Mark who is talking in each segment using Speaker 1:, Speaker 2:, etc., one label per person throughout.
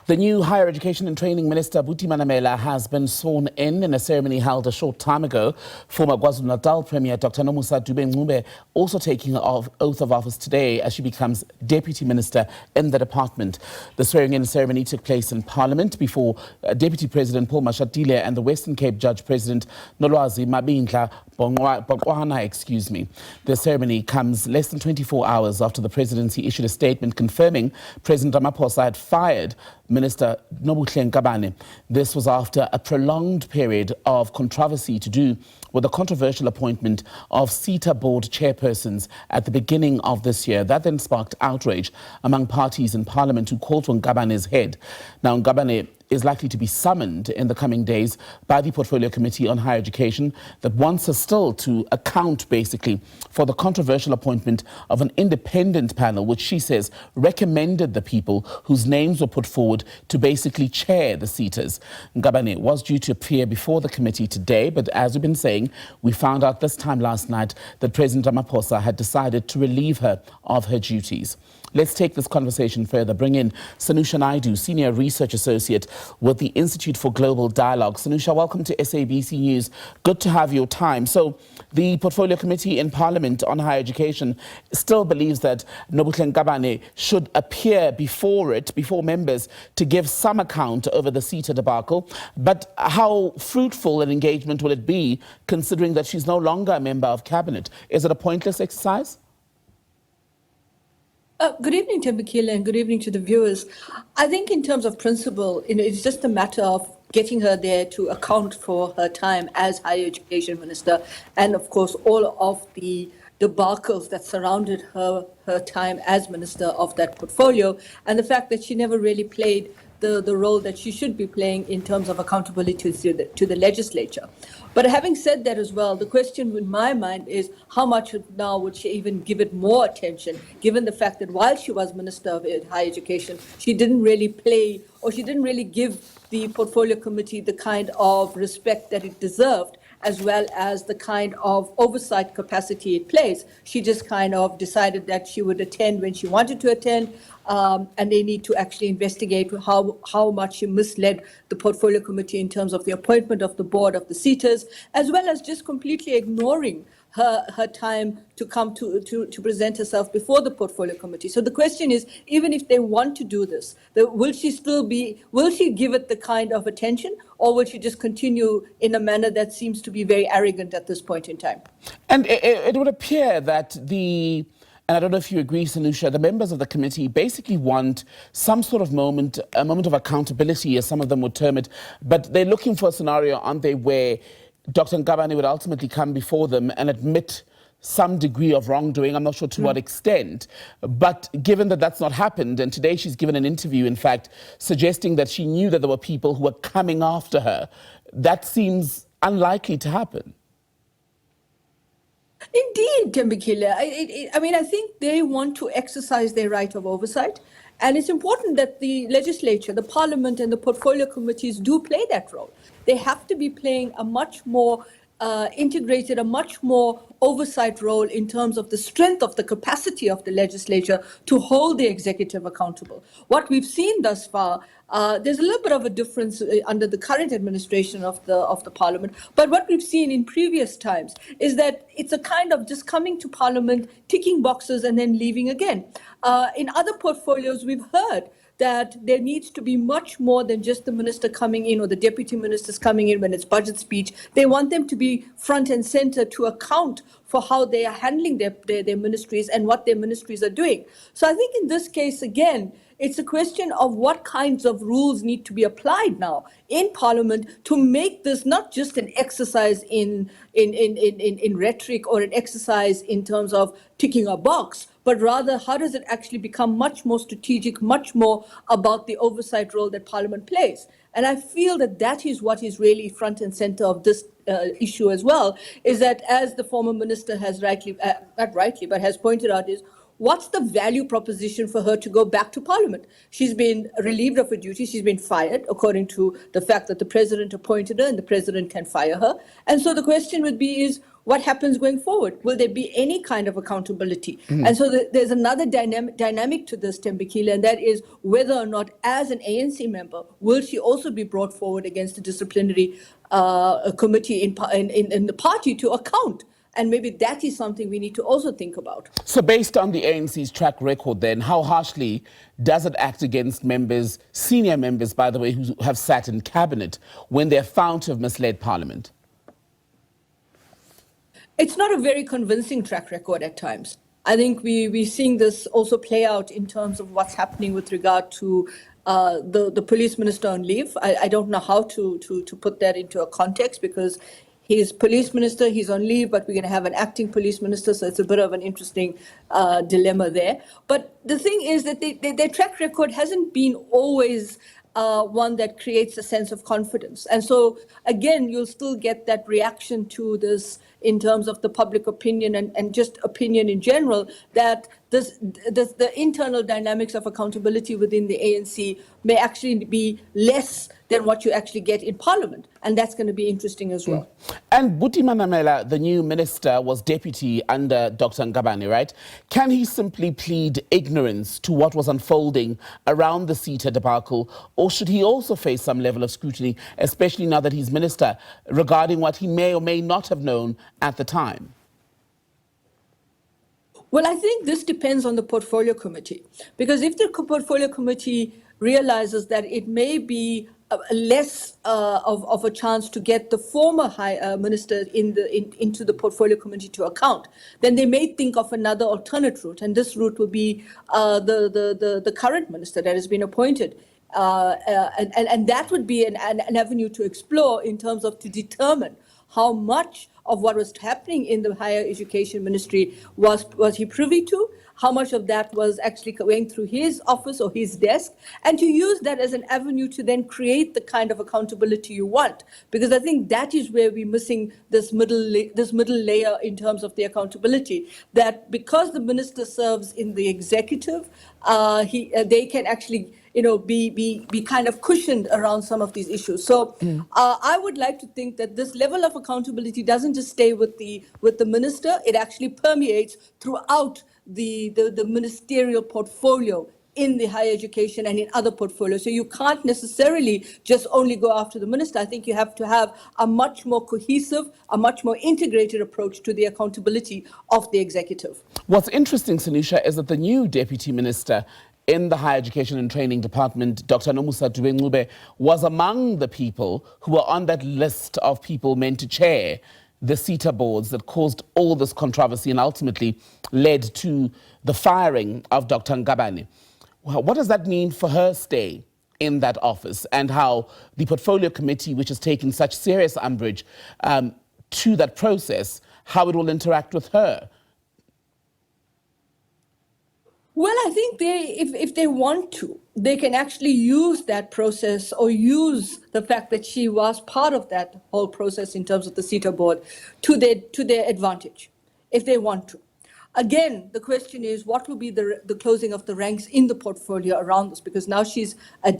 Speaker 1: The new Higher Education and Training Minister, Buti Manamela, has been sworn in a ceremony held a short time ago. Former KwaZulu-Natal Premier Dr Nomusa Ncube-Dube also taking oath of office today as she becomes Deputy Minister in the department. The swearing-in ceremony took place in Parliament before Deputy President Paul Mashatile and the Western Cape Judge President Nolwazi Mabindla-Boqwana. The ceremony comes less than 24 hours after the presidency issued a statement confirming President Ramaphosa had fired Minister Nomusa Ncube-Dube. This was after a prolonged period of controversy to do with the controversial appointment of SETA board chairpersons at the beginning of this year. That then sparked outrage among parties in Parliament who called for Ncube-Dube's head. Now, Ncube-Dube is likely to be summoned in the coming days by the Portfolio Committee on Higher Education that wants us still to account, basically, for the controversial appointment of an independent panel, which she says recommended the people whose names were put forward to basically chair the SETAs. Ncube-Dube was due to appear before the committee today, but as we've been saying, we found out this time last night that President Ramaphosa had decided to relieve her of her duties. Let's take this conversation further. Bring in Sanusha Naidu, Senior Research Associate with the Institute for Global Dialogue. Sanusha, welcome to SABC News. Good to have your time. So the Portfolio Committee in Parliament on Higher Education still believes that Nomusa Ncube-Dube should appear before members to give some account over the SETA debacle. But how fruitful an engagement will it be, considering that she's no longer a member of cabinet? Is it a pointless exercise?
Speaker 2: Good evening, Tembakile, and good evening to the viewers. I think in terms of principle, it's just a matter of getting her there to account for her time as Higher Education Minister and, of course, all of the debacles that surrounded her time as Minister of that portfolio, and the fact that she never really played the role that she should be playing in terms of accountability to the legislature. But having said that as well, the question in my mind is how much now would she even give it more attention, given the fact that while she was Minister of Higher Education, she didn't really play, or she didn't really give the Portfolio Committee the kind of respect that it deserved, as well as the kind of oversight capacity it plays. She just kind of decided that she would attend when she wanted to attend, and they need to actually investigate how much she misled the Portfolio Committee in terms of the appointment of the board of the SETAs, as well as just completely ignoring her time to come to present herself before the Portfolio Committee. So the question is, even if they want to do this, will she give it the kind of attention, or will she just continue in a manner that seems to be very arrogant at this point in time?
Speaker 1: And it would appear that and I don't know if you agree, Sanusha, the members of the committee basically want some sort of a moment of accountability, as some of them would term it, but they're looking for a scenario, aren't they, where Dr Ncube-Dube would ultimately come before them and admit some degree of wrongdoing. I'm not sure to what extent, but given that that's not happened, and today she's given an interview, in fact, suggesting that she knew that there were people who were coming after her, that seems unlikely to happen.
Speaker 2: Indeed, Tembakile. I think they want to exercise their right of oversight. And it's important that the legislature, the parliament, and the portfolio committees do play that role. They have to be playing a much more integrated, a much more oversight role in terms of the strength of the capacity of the legislature to hold the executive accountable. What we've seen thus far, there's a little bit of a difference under the current administration of the parliament, but what we've seen in previous times is that it's a kind of just coming to parliament, ticking boxes, and then leaving again. In other portfolios, we've heard that there needs to be much more than just the minister coming in or the deputy ministers coming in when it's budget speech. They want them to be front and center to account for how they are handling their ministries and what their ministries are doing. So I think in this case, again, it's a question of what kinds of rules need to be applied now in Parliament to make this not just an exercise in rhetoric or an exercise in terms of ticking a box, but rather how does it actually become much more strategic, much more about the oversight role that Parliament plays. And I feel that that is what is really front and center of this issue as well, is that as the former minister has has pointed out, is what's the value proposition for her to go back to Parliament? She's been relieved of her duty. She's been fired, according to the fact that the president appointed her and the president can fire her. And so the question would be is, what happens going forward? Will there be any kind of accountability? And so there's another dynamic to this, Thembekile, and that is whether or not, as an ANC member, will she also be brought forward against the disciplinary committee in the party to account? And maybe that is something we need to also think about.
Speaker 1: So based on the ANC's track record then, how harshly does it act against members, senior members, by the way, who have sat in cabinet when they're found to have misled Parliament?
Speaker 2: It's not a very convincing track record at times. I think we're seeing this also play out in terms of what's happening with regard to the police minister on leave. I don't know how to put that into a context, because he's police minister, he's on leave, but we're going to have an acting police minister, so it's a bit of an interesting dilemma there. But the thing is that their track record hasn't been always one that creates a sense of confidence. And so, again, you'll still get that reaction to this in terms of the public opinion and just opinion in general, that the internal dynamics of accountability within the ANC may actually be less than what you actually get in Parliament. And that's going to be interesting as well.
Speaker 1: And Buti Manamela, the new minister, was deputy under Dr. Ngabane, right? Can he simply plead ignorance to what was unfolding around the SETA debacle, or should he also face some level of scrutiny, especially now that he's minister, regarding what he may or may not have known at the time?
Speaker 2: Well, I think this depends on the portfolio committee, because if the portfolio committee realizes that it may be less of a chance to get the former minister into the portfolio committee to account, then they may think of another alternate route, and this route will be the current minister that has been appointed. And that would be an avenue to explore in terms of to determine how much of what was happening in the higher education ministry was he privy to, how much of that was actually going through his office or his desk, and to use that as an avenue to then create the kind of accountability you want. Because I think that is where we're missing this middle layer in terms of the accountability, that because the minister serves in the executive, they can actually be kind of cushioned around some of these issues. So I would like to think that this level of accountability doesn't just stay with the minister, it actually permeates throughout the ministerial portfolio in the higher education and in other portfolios. So you can't necessarily just only go after the minister. I think you have to have a much more cohesive, a much more integrated approach to the accountability of the executive.
Speaker 1: What's interesting, Sanusha, is that the new deputy minister in the Higher Education and Training Department, Dr. Nomusa Ncube-Dube, was among the people who were on that list of people meant to chair the SETA boards that caused all this controversy and ultimately led to the firing of Dr. Ngabane. Well, what does that mean for her stay in that office, and how the portfolio committee, which has taken such serious umbrage to that process, how it will interact with her?
Speaker 2: Well, I think if they want to, they can actually use that process or use the fact that she was part of that whole process in terms of the SETA board to their advantage, if they want to. Again, the question is, what will be the closing of the ranks in the portfolio around this? Because now she's a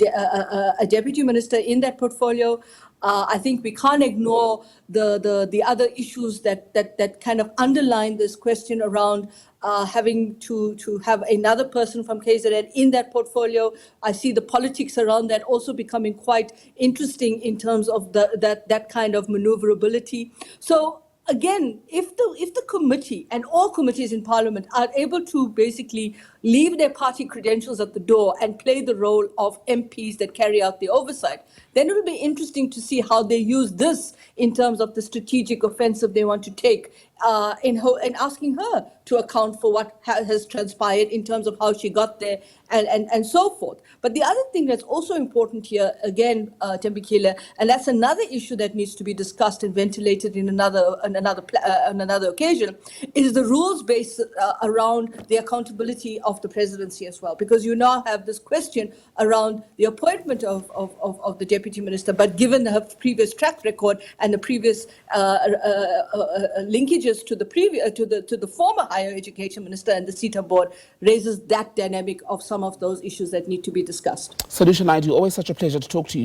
Speaker 2: deputy minister in that portfolio. I think we can't ignore the other issues that kind of underline this question around having to have another person from KZN in that portfolio. I see the politics around that also becoming quite interesting in terms of that kind of maneuverability. So again, if the committee and all committees in Parliament are able to basically leave their party credentials at the door and play the role of MPs that carry out the oversight, then it will be interesting to see how they use this in terms of the strategic offensive they want to take in asking her to account for what has transpired in terms of how she got there and so forth. But the other thing that's also important here, again, Thembekile, and that's another issue that needs to be discussed and ventilated in another occasion, is the rules based around the accountability of the presidency as well. Because you now have this question around the appointment of the deputy minister, but given her previous track record and the previous linkages to the former higher education minister and the SETA board, raises that dynamic of some of those issues that need to be discussed.
Speaker 1: Sanusha Naidu, always such a pleasure to talk to you.